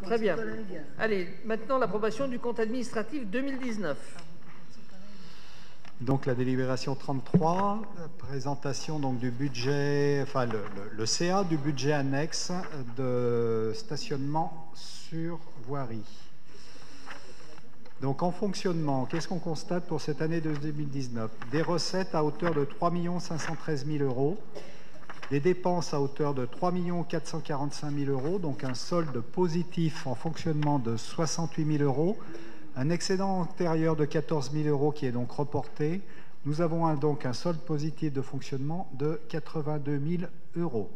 Très bien. Allez, maintenant l'approbation du compte administratif 2019. Donc la délibération 33, présentation donc du budget, enfin le CA du budget annexe de stationnement sur voirie. Donc en fonctionnement, qu'est-ce qu'on constate pour cette année de 2019? Des recettes à hauteur de 3 513 000 euros, des dépenses à hauteur de 3 445 000 euros, donc un solde positif en fonctionnement de 68 000 euros, un excédent antérieur de 14 000 euros qui est donc reporté. Nous avons donc un solde positif de fonctionnement de 82 000 euros.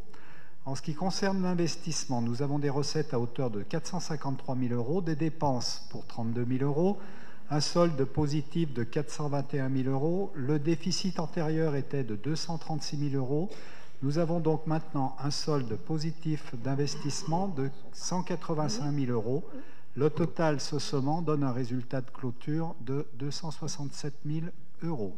En ce qui concerne l'investissement, nous avons des recettes à hauteur de 453 000 euros, des dépenses pour 32 000 euros, un solde positif de 421 000 euros. Le déficit antérieur était de 236 000 euros. Nous avons donc maintenant un solde positif d'investissement de 185 000 euros. Le total, ce sommant, donne un résultat de clôture de 267 000 euros.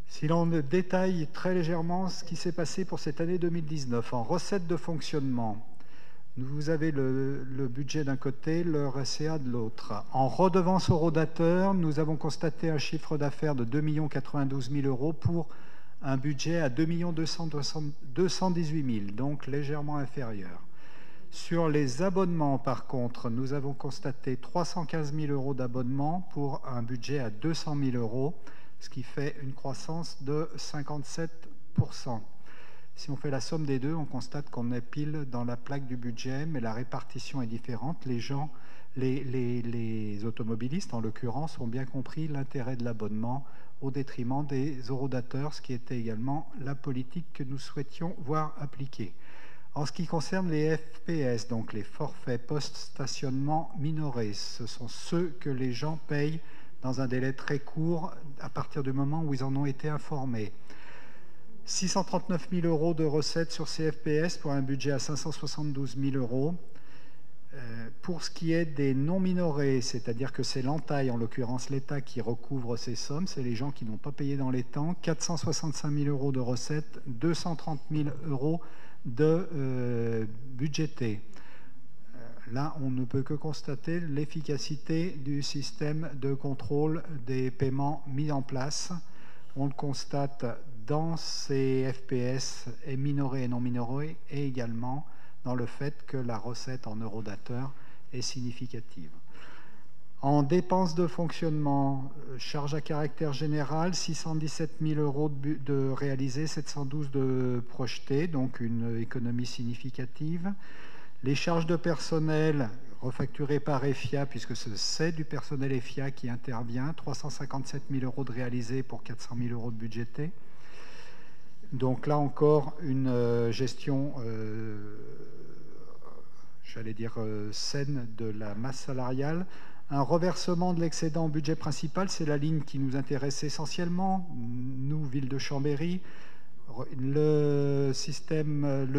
Si l'on détaille très légèrement ce qui s'est passé pour cette année 2019, en recettes de fonctionnement, vous avez le budget d'un côté, le RCA de l'autre. En redevance aux rodateurs, nous avons constaté un chiffre d'affaires de 2 092 000 euros pour un budget à 2 218 000, donc légèrement inférieur. Sur les abonnements, par contre, nous avons constaté 315 000 euros d'abonnements pour un budget à 200 000 euros, ce qui fait une croissance de 57%. Si on fait la somme des deux, on constate qu'on est pile dans la plaque du budget, mais la répartition est différente. Les automobilistes, en l'occurrence, ont bien compris l'intérêt de l'abonnement au détriment des eurodateurs, ce qui était également la politique que nous souhaitions voir appliquée. En ce qui concerne les FPS, donc les forfaits post-stationnement minorés, ce sont ceux que les gens payent dans un délai très court à partir du moment où ils en ont été informés. 639 000 euros de recettes sur ces FPS pour un budget à 572 000 euros. Pour ce qui est des non-minorés, c'est-à-dire que c'est l'entaille, en l'occurrence l'État, qui recouvre ces sommes, c'est les gens qui n'ont pas payé dans les temps, 465 000 euros de recettes, 230 000 euros de budgétés. Là, on ne peut que constater l'efficacité du système de contrôle des paiements mis en place. On le constate dans ces FPS, et minorés et non minorés, et également dans le fait que la recette en eurodateurs est significative. En dépenses de fonctionnement, charges à caractère général, 617 000 euros de réalisés, 712 de projetés, donc une économie significative. Les charges de personnel refacturées par EFIA, puisque c'est du personnel EFIA qui intervient, 357 000 euros de réalisés pour 400 000 euros de budgétés. Donc là encore, une gestion, saine de la masse salariale. Un reversement de l'excédent au budget principal, c'est la ligne qui nous intéresse essentiellement, nous, ville de Chambéry. Le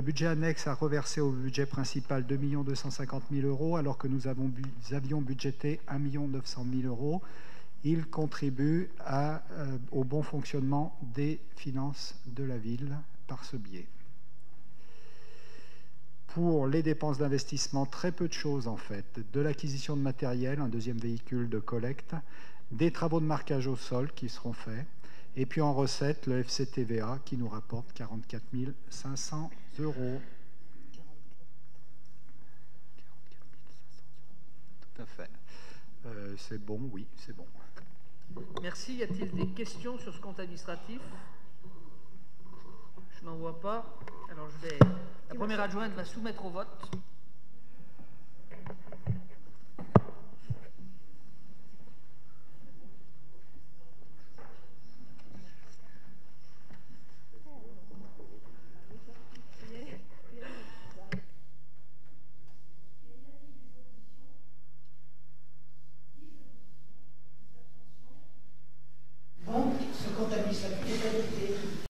budget annexe a reversé au budget principal 2 250 000 euros, alors que nous avions budgété 1 900 000 euros. Il contribue au bon fonctionnement des finances de la ville par ce biais. Pour les dépenses d'investissement, très peu de choses en fait. De l'acquisition de matériel, un deuxième véhicule de collecte, des travaux de marquage au sol qui seront faits, et puis en recette, le FCTVA qui nous rapporte 44 500 euros. Tout à fait. C'est bon, oui, c'est bon. Merci. Y a-t-il des questions sur ce compte administratif? Je n'en vois pas. Alors la première adjointe va soumettre au vote.